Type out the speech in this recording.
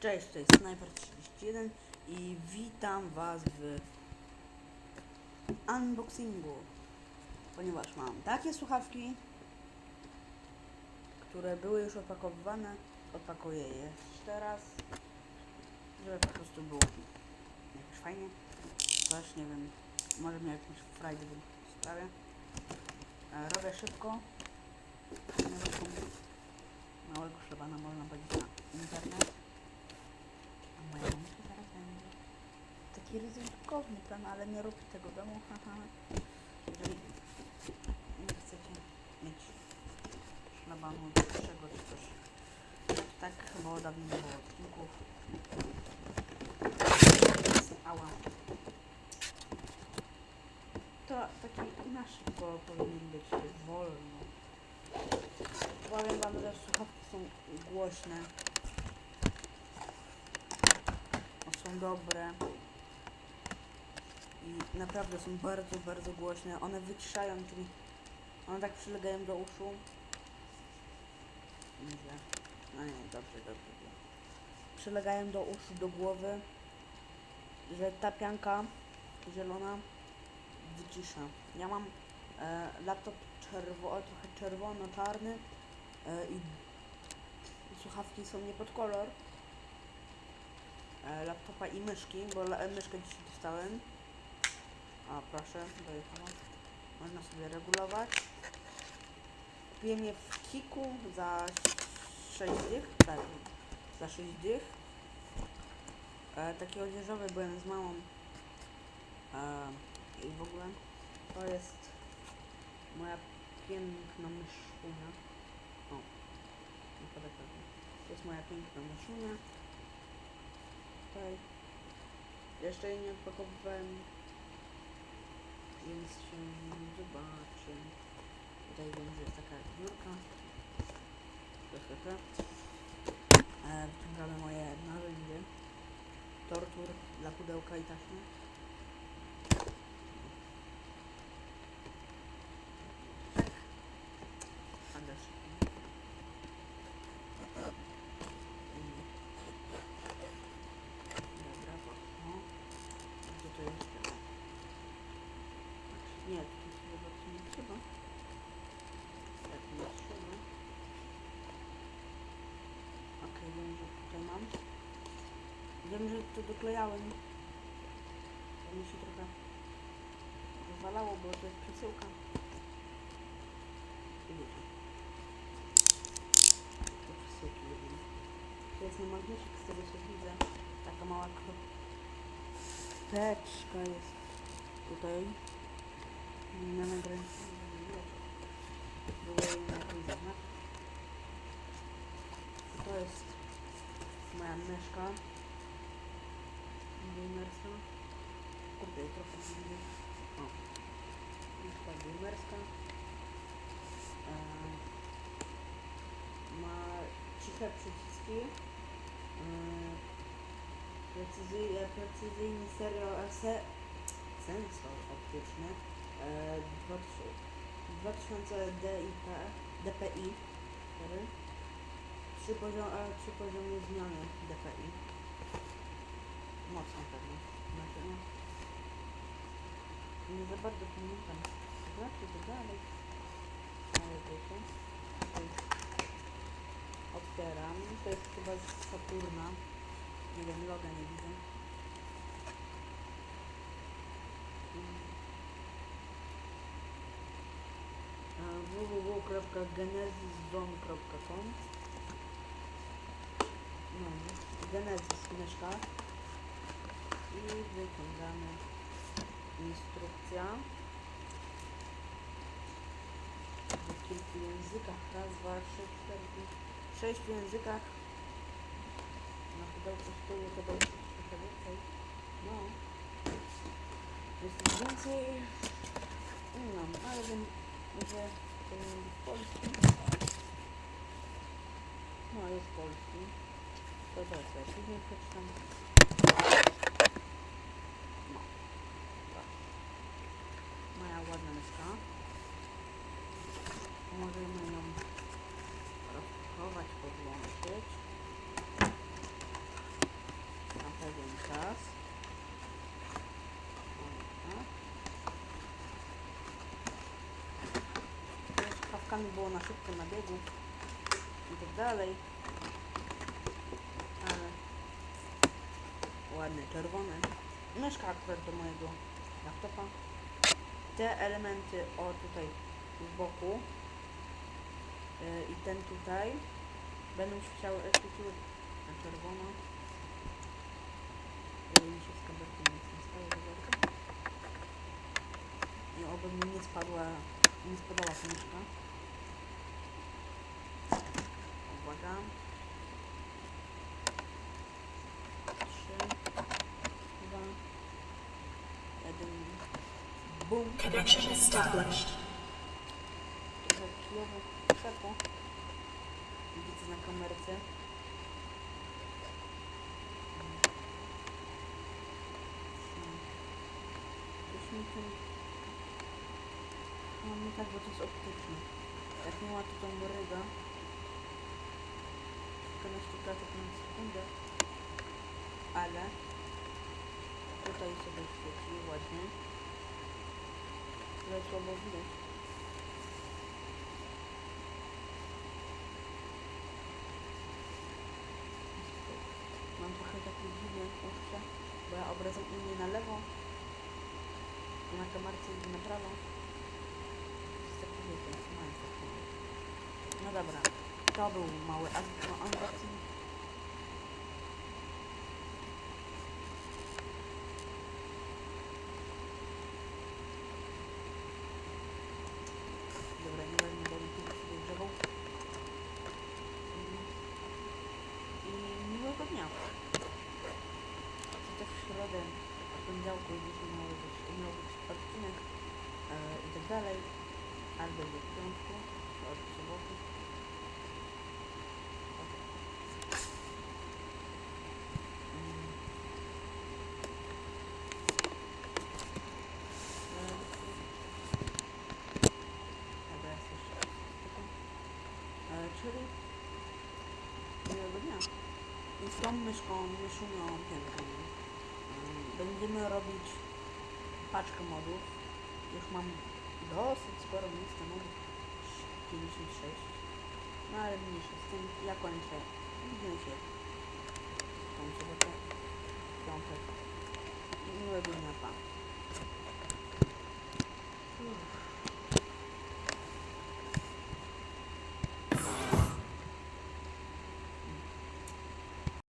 Cześć, to jest Sniper31 i witam was w unboxingu, ponieważ mam takie słuchawki, które były już opakowywane. Odpakuję je jeszcze raz, żeby po prostu było jakoś fajnie. Też nie wiem, może miał jakąś frajdę w sprawie. Robię szybko, ponieważ małego szlabana można powiedzieć na internet. A moja mamka zaraz będzie. Taki ryzykowny plan, ale nie róbcie tego w domu, haha. Jeżeli nie chcecie mieć szlabanu dłuższego czy coś. Tak, bo dawno nie było odcinków. Ała. To taki na szybko powinien być wolno. Powiem wam, że słuchawki są głośne. Są dobre. I naprawdę są bardzo, bardzo głośne. One wyciszają, czyli one tak przylegają do uszu. Źle. No nie, dobrze. Przylegają do uszu, do głowy, że ta pianka zielona wycisza. Ja mam laptop trochę czerwono-czarny i słuchawki są nie pod kolor laptopa i myszki, bo myszkę dzisiaj dostałem. A proszę, dojechała. Można sobie regulować. Kupiłem je w Kiku za 6 dych. Tak, za 6 dych. Taki odzieżowy, byłem z mamą. I w ogóle to jest moja piękna myszunia. O, nie pada pewnie. To jest moja piękna myszunia. Tutaj jeszcze jej nie odpakowywałem, więc się zobaczy. Tutaj wiem, że jest taka biurka. Wyciągamy moje narzędzie. Tortur dla pudełka i taśmy. Nie, tu chyba nie trzeba. Tak, nie trzeba. Okej, wiem, że tutaj mam. Wiem, że to doklejałem. To mi się trochę rozwalało, bo to jest przesyłka. I wiecie. To przesyłki robię. To jest na magnesik, z tego co widzę. Taka mała kropeczka jest tutaj. Na nagraniu było jej na jakiś znak. To jest moja myszka gamerska. Kurde, trochę widzę. O, myszka gamerska. Ma ciche przyciski. Precyzyjny sensor optyczny. 2000 dpi, przy poziomie zmiany dpi. Mocno pewnie. Znaczy, no. Nie za bardzo pamiętam. Znaczy to dalej. Ale wiecie. Otwieram. To jest chyba z Saturna. Nie wiem, loga nie widzę. www.genesiszone.com. No, Genesis myszka. I wyciągamy instrukcja w kilku językach. Raz, dwa, trzy, cztery, pięć, 6 językach. Na pudełku z tyłu chyba jest trochę więcej. No. Jest więcej. No, ale wiem, że polski. No, jest polski. To teraz sobie później przeczytam. No. Tak. Moja ładna myszka. Możemy ją rozpakować, podłączyć. myszkami było na szybko na biegu i tak dalej. Ale ładny, czerwony. Myszka akurat do mojego laptopa. Te elementy, o tutaj z boku i ten tutaj będą świeciły na czerwono. Mi się z kamerką nic nie staje za bardzo. I oby mi nie spadła ta myszka. Uwaga. 3, 2, 1. Boom. Connection established. Trochę chwilowo krzepło. Widzę na kamerce. No nie tak, bo to jest optyczne. Jak nie ma tu tą rygę, kilkanaście klatek na sekundę, ale tutaj sobie świeci ładnie. Ale słabo widać. Mam trochę takie dziwne uczucia, bo ja obrazem idzie na lewo, a na kamerce idzie na prawo. No dobra, to był mały unboxing. Dobra, nie będę dalej tu się dojrzewał. I miłego dnia. To w środę, w poniedziałku gdzieś miał być odcinek i tak dalej. Albo w piątku, od soboty. Dobra, jest jeszcze czyli miłego dnia. I z tą myszką, myszunią piękną, będziemy robić paczkę modów. Już mam dosyć sporo miejsca modów. 56. No ale mniejsza z tym, ja kończę. Widzimy się